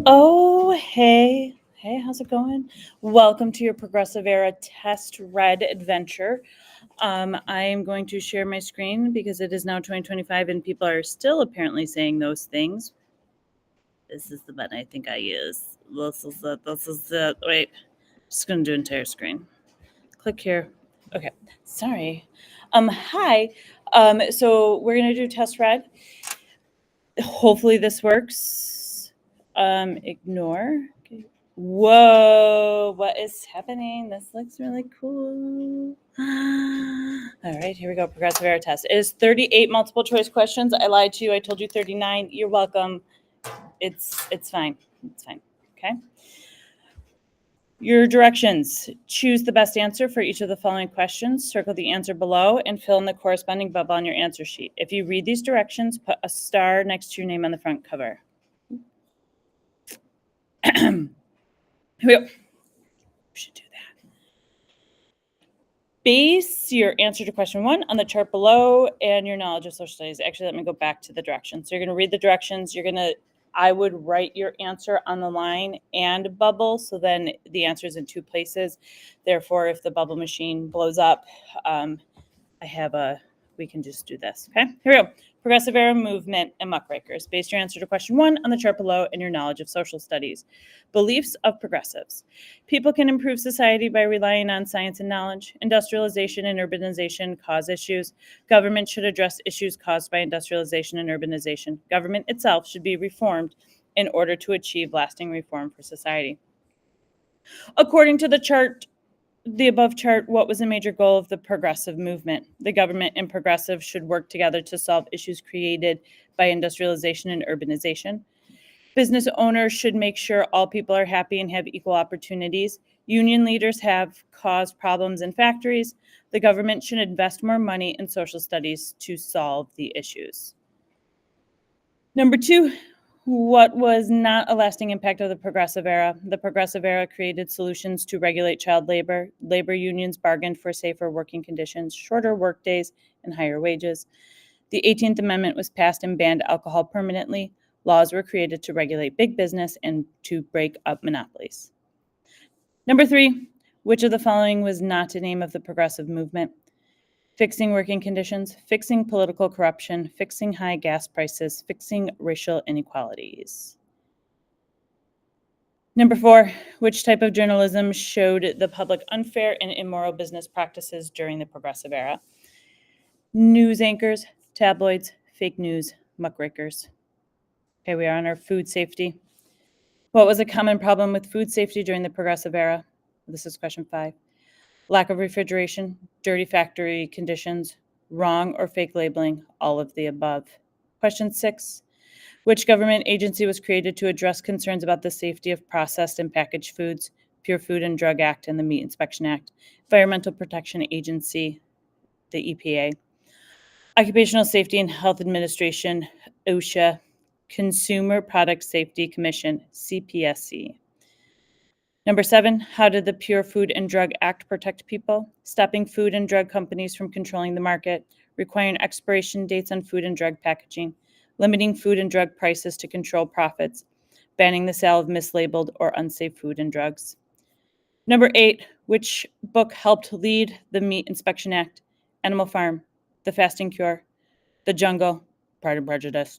Oh, hey. Hey, how's it going? Welcome to your Progressive Era Test Read adventure. I am going to share my screen because it is now 2025 and people are still apparently saying those things. This is the button I think I use. This is it. Wait, just going to do entire screen. Click here. Okay, sorry. Hi. So we're going to do test read. Hopefully this works. Ignore. Okay. Whoa, what is happening? This looks really cool. All right, here we go. Progressive error test. It is 38 multiple choice questions. I lied to you. I told you 39. You're welcome. It's fine. It's fine. Okay. Your directions. Choose the best answer for each of the following questions. Circle the answer below and fill in the corresponding bubble on your answer sheet. If you read these directions, put a star next to your name on the front cover. Here we go. We should do that. Base your answer to question 1 on the chart below and your knowledge of social studies. Actually, let me go back to the directions. So you're going to read the directions. I would write your answer on the line and bubble, so then the answer is in 2 places. Therefore, if the bubble machine blows up, we can just do this. Okay, here we go. Progressive era movement and muckrakers. Base your answer to question 1 on the chart below and your knowledge of social studies. Beliefs of progressives. People can improve society by relying on science and knowledge. Industrialization and urbanization cause issues. Government should address issues caused by industrialization and urbanization. Government itself should be reformed in order to achieve lasting reform for society. According to the above chart, what was a major goal of the progressive movement? The government and progressives should work together to solve issues created by industrialization and urbanization. Business owners should make sure all people are happy and have equal opportunities. Union leaders have caused problems in factories. The government should invest more money in social studies to solve the issues. Number 2, what was not a lasting impact of the progressive era? The progressive era created solutions to regulate child labor. Labor unions bargained for safer working conditions, shorter workdays, and higher wages. The 18th Amendment was passed and banned alcohol permanently. Laws were created to regulate big business and to break up monopolies. Number 3, which of the following was not an aim of the progressive movement? Fixing working conditions, fixing political corruption, fixing high gas prices, fixing racial inequalities. Number 4, which type of journalism showed the public unfair and immoral business practices during the progressive era? News anchors, tabloids, fake news, muckrakers. Okay, we are on our food safety. What was a common problem with food safety during the progressive era? This is question 5. Lack of refrigeration, dirty factory conditions, wrong or fake labeling, all of the above. Question 6. Which government agency was created to address concerns about the safety of processed and packaged foods? Pure Food and Drug Act and the Meat Inspection Act. Environmental Protection Agency, the EPA. Occupational Safety and Health Administration, OSHA. Consumer Product Safety Commission, CPSC. Number 7, how did the Pure Food and Drug Act protect people? Stopping food and drug companies from controlling the market, requiring expiration dates on food and drug packaging, limiting food and drug prices to control profits, banning the sale of mislabeled or unsafe food and drugs. Number 8, which book helped lead the Meat Inspection Act? Animal Farm, The Fasting Cure, The Jungle, Pride and Prejudice.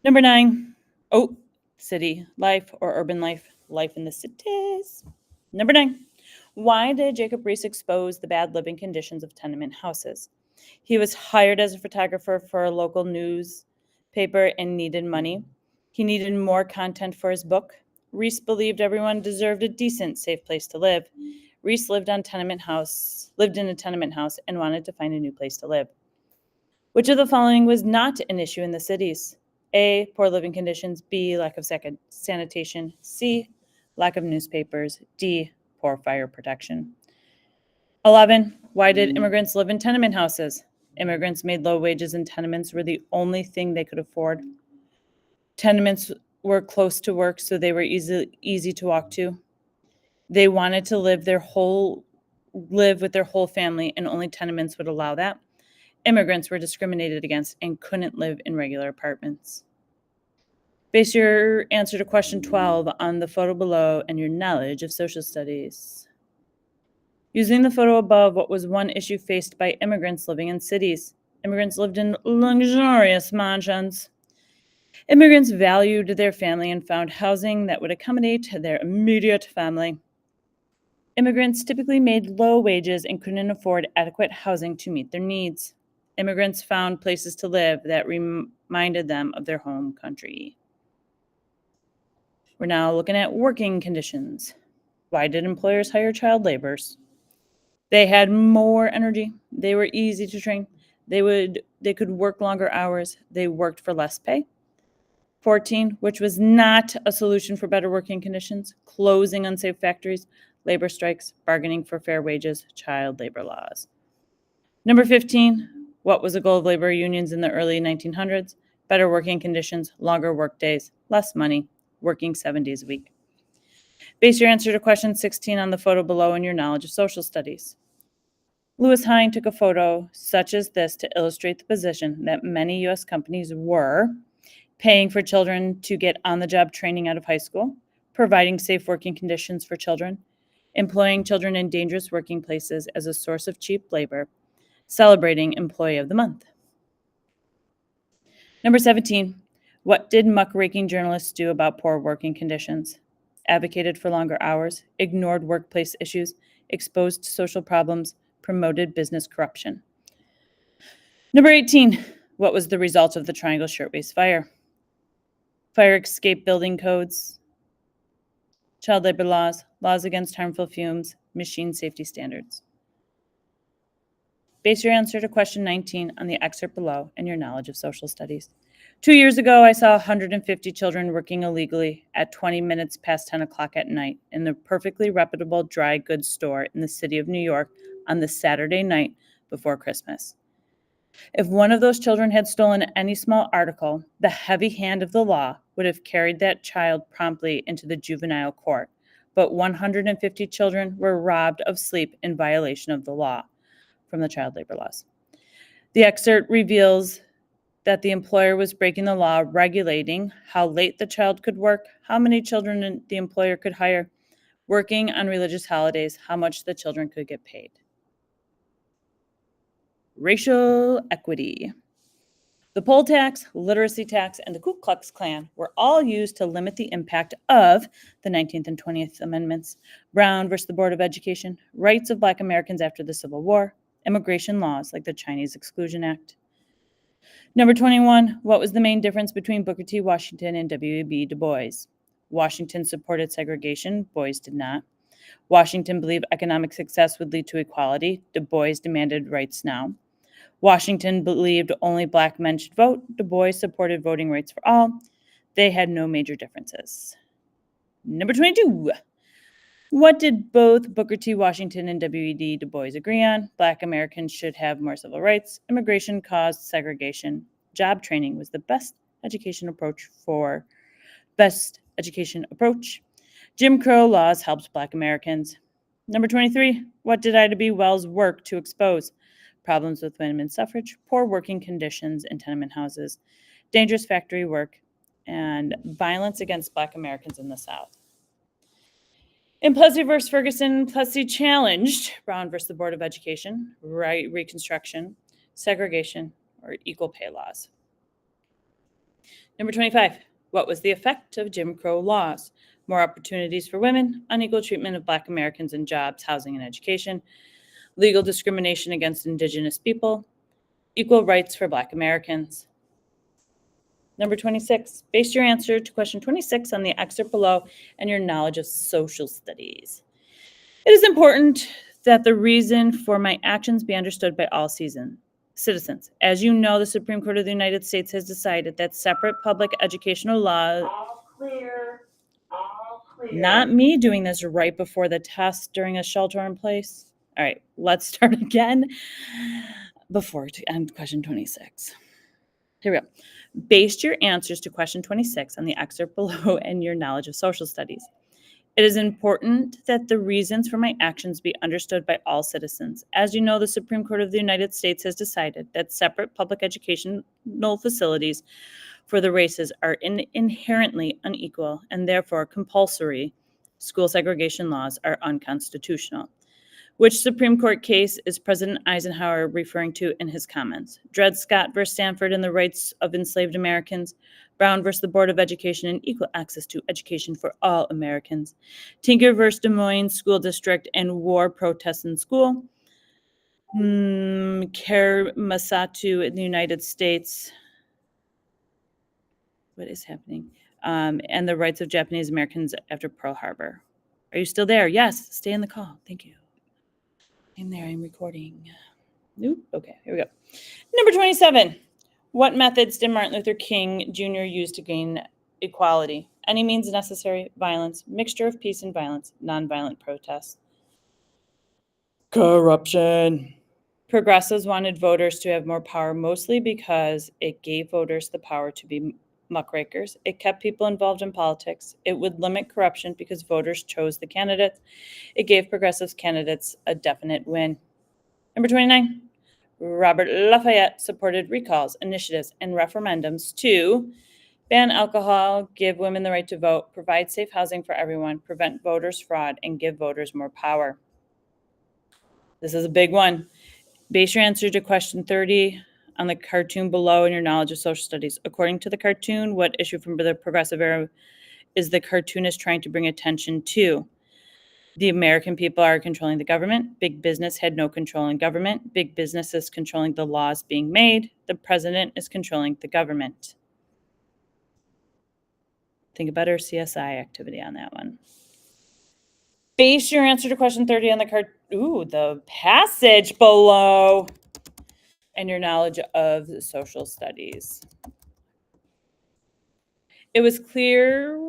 Number 9, City Life or Urban Life, Life in the Cities. Number 9, why did Jacob Riis expose the bad living conditions of tenement houses? He was hired as a photographer for a local newspaper and needed money. He needed more content for his book. Riis believed everyone deserved a decent, safe place to live. Riis lived in a tenement house and wanted to find a new place to live. Which of the following was not an issue in the cities? A, poor living conditions. B, lack of sanitation. C, lack of newspapers. D, poor fire protection. 11, why did immigrants live in tenement houses? Immigrants made low wages and tenements were the only thing they could afford. Tenements were close to work, so they were easy to walk to. They wanted to live with their whole family, and only tenements would allow that. Immigrants were discriminated against and couldn't live in regular apartments. Base your answer to question 12 on the photo below and your knowledge of social studies. Using the photo above, what was one issue faced by immigrants living in cities? Immigrants lived in luxurious mansions. Immigrants valued their family and found housing that would accommodate their immediate family. Immigrants typically made low wages and couldn't afford adequate housing to meet their needs. Immigrants found places to live that reminded them of their home country. We're now looking at working conditions. Why did employers hire child laborers? They had more energy. They were easy to train. They could work longer hours. They worked for less pay. 14, which was not a solution for better working conditions, closing unsafe factories, labor strikes, bargaining for fair wages, child labor laws. Number 15, what was the goal of labor unions in the early 1900s? Better working conditions, longer work days, less money, working 7 days a week. Base your answer to question 16 on the photo below and your knowledge of social studies. Lewis Hine took a photo such as this to illustrate the position that many U.S. companies were paying for children to get on-the-job training out of high school, providing safe working conditions for children, employing children in dangerous working places as a source of cheap labor, celebrating Employee of the Month. Number 17, what did muckraking journalists do about poor working conditions? Advocated for longer hours, ignored workplace issues, exposed social problems, promoted business corruption. Number 18, what was the result of the Triangle Shirtwaist Fire? Fire escape building codes, child labor laws, laws against harmful fumes, machine safety standards. Base your answer to question 19 on the excerpt below and your knowledge of social studies. 2 years ago, I saw 150 children working illegally at 20 minutes past 10 o'clock at night in the perfectly reputable dry goods store in the city of New York on the Saturday night before Christmas. If one of those children had stolen any small article, the heavy hand of the law would have carried that child promptly into the juvenile court. But 150 children were robbed of sleep in violation of the law from the child labor laws. The excerpt reveals that the employer was breaking the law regulating how late the child could work, how many children the employer could hire, working on religious holidays, how much the children could get paid. Racial equity. The poll tax, literacy tax, and the Ku Klux Klan were all used to limit the impact of the 19th and 20th Amendments, Brown versus the Board of Education, rights of Black Americans after the Civil War, immigration laws like the Chinese Exclusion Act. Number 21, what was the main difference between Booker T. Washington and W.E.B. Du Bois? Washington supported segregation, Bois did not. Washington believed economic success would lead to equality, Du Bois demanded rights now. Washington believed only Black men should vote. Du Bois supported voting rights for all. They had no major differences. Number 22. What did both Booker T. Washington and W.E.B. Du Bois agree on? Black Americans should have more civil rights. Immigration caused segregation. Job training was the best education approach. Jim Crow laws helped Black Americans. Number 23. What did Ida B. Wells work to expose? Problems with women's suffrage, poor working conditions in tenement houses, dangerous factory work, and violence against Black Americans in the South. In Plessy versus Ferguson, Plessy challenged Brown versus the Board of Education, Reconstruction, segregation, or equal pay laws. Number 25, what was the effect of Jim Crow laws? More opportunities for women, unequal treatment of Black Americans in jobs, housing, and education, legal discrimination against Indigenous people, equal rights for Black Americans. Number 26, base your answer to question 26 on the excerpt below and your knowledge of social studies. It is important that the reason for my actions be understood by all citizens. As you know, the Supreme Court of the United States has decided that separate public educational laws. All clear. Not me doing this right before the test during a shelter in place. All right, let's start again before to end question 26. Here we go. Base your answers to question 26 on the excerpt below and your knowledge of social studies. It is important that the reasons for my actions be understood by all citizens. As you know, the Supreme Court of the United States has decided that separate public educational facilities for the races are inherently unequal, and therefore compulsory school segregation laws are unconstitutional. Which Supreme Court case is President Eisenhower referring to in his comments? Dred Scott versus Stanford and the rights of enslaved Americans, Brown versus the Board of Education and equal access to education for all Americans, Tinker versus Des Moines School District and war protests in school, Karemasatu in the United States. What is happening? And the rights of Japanese Americans after Pearl Harbor. Are you still there? Yes, stay in the call. Thank you. I'm there. I'm recording. Nope. Okay, here we go. Number 27. What methods did Martin Luther King Jr. use to gain equality? Any means necessary, violence, mixture of peace and violence, nonviolent protests. Corruption. Progressives wanted voters to have more power, mostly because it gave voters the power to be muckrakers. It kept people involved in politics. It would limit corruption because voters chose the candidates. It gave progressive candidates a definite win. Number 29. Robert Lafayette supported recalls, initiatives, and referendums to ban alcohol, give women the right to vote, provide safe housing for everyone, prevent voters' fraud, and give voters more power. This is a big one. Base your answer to question 30 on the cartoon below in your knowledge of social studies. According to the cartoon, what issue from the progressive era is the cartoonist trying to bring attention to? The American people are controlling the government. Big business had no control in government. Big business is controlling the laws being made. The president is controlling the government. Think about our CSI activity on that one. Base your answer to question 30 on the passage below and your knowledge of social studies. It was clear,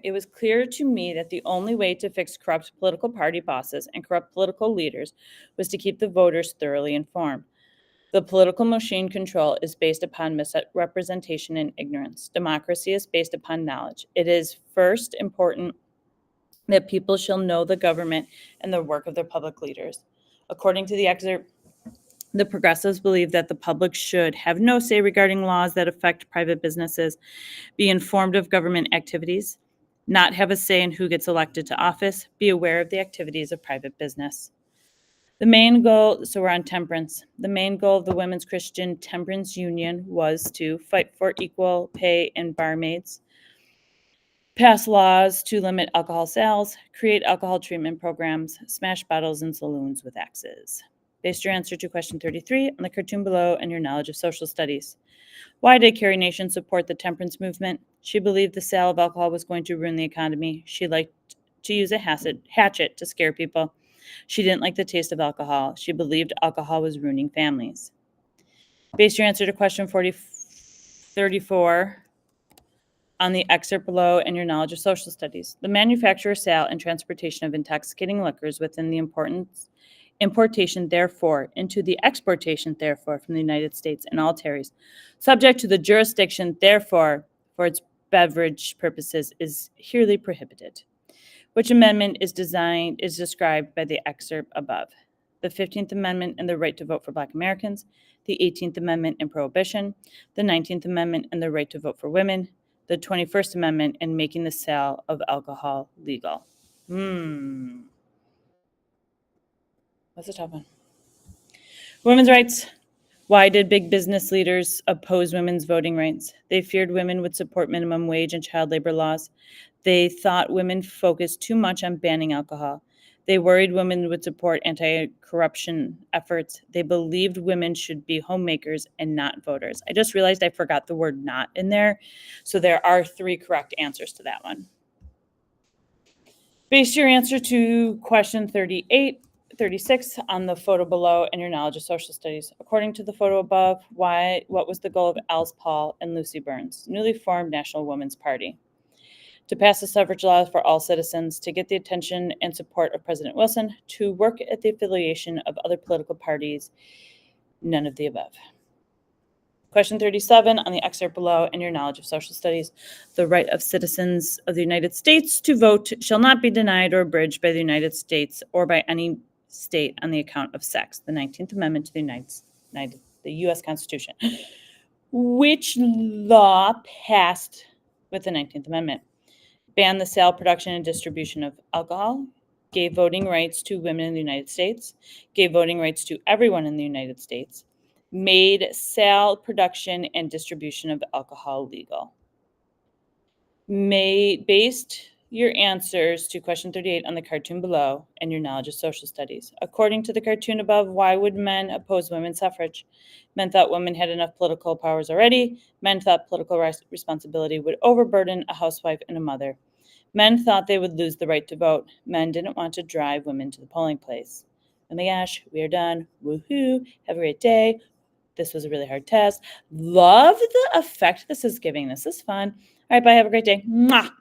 it was clear to me that the only way to fix corrupt political party bosses and corrupt political leaders was to keep the voters thoroughly informed. The political machine control is based upon misrepresentation and ignorance. Democracy is based upon knowledge. It is first important that people shall know the government and the work of their public leaders. According to the excerpt, the progressives believe that the public should have no say regarding laws that affect private businesses, be informed of government activities, not have a say in who gets elected to office, be aware of the activities of private business. The main goal, so we're on temperance. The main goal of the Women's Christian Temperance Union was to fight for equal pay in barmaids, pass laws to limit alcohol sales, create alcohol treatment programs, smash bottles in saloons with axes. Base your answer to question 33 on the cartoon below and your knowledge of social studies. Why did Carrie Nation support the temperance movement? She believed the sale of alcohol was going to ruin the economy. She liked to use a hatchet to scare people. She didn't like the taste of alcohol. She believed alcohol was ruining families. Base your answer to question 34 on the excerpt below and your knowledge of social studies. The manufacture, sale, and transportation of intoxicating liquors within the importation, therefore, into the exportation, therefore, from the United States and all territories, subject to the jurisdiction, therefore, for its beverage purposes, is hereby prohibited. Which amendment is described by the excerpt above? The 15th Amendment and the right to vote for Black Americans, the 18th Amendment and prohibition, the 19th Amendment and the right to vote for women, the 21st Amendment and making the sale of alcohol legal. That's a tough one. Women's rights. Why did big business leaders oppose women's voting rights? They feared women would support minimum wage and child labor laws. They thought women focused too much on banning alcohol. They worried women would support anti-corruption efforts. They believed women should be homemakers and not voters. I just realized I forgot the word not in there. So there are 3 correct answers to that one. Base your answer to question 36 on the photo below and your knowledge of social studies. According to the photo above, what was the goal of Alice Paul and Lucy Burns, newly formed National Women's Party? To pass the suffrage law for all citizens, to get the attention and support of President Wilson, to work at the affiliation of other political parties, none of the above. Question 37 on the excerpt below and your knowledge of social studies. The right of citizens of the United States to vote shall not be denied or abridged by the United States or by any state on the account of sex. The 19th Amendment to the U.S. Constitution. Which law passed with the 19th Amendment? Banned the sale, production, and distribution of alcohol, gave voting rights to women in the United States, gave voting rights to everyone in the United States, made sale, production, and distribution of alcohol legal. Based your answers to question 38 on the cartoon below and your knowledge of social studies. According to the cartoon above, why would men oppose women's suffrage? Men thought women had enough political powers already. Men thought political responsibility would overburden a housewife and a mother. Men thought they would lose the right to vote. Men didn't want to drive women to the polling place. Oh my gosh, we are done. Woohoo. Have a great day. This was a really hard test. Love the effect this is giving. This is fun. All right, bye. Have a great day. Mwah.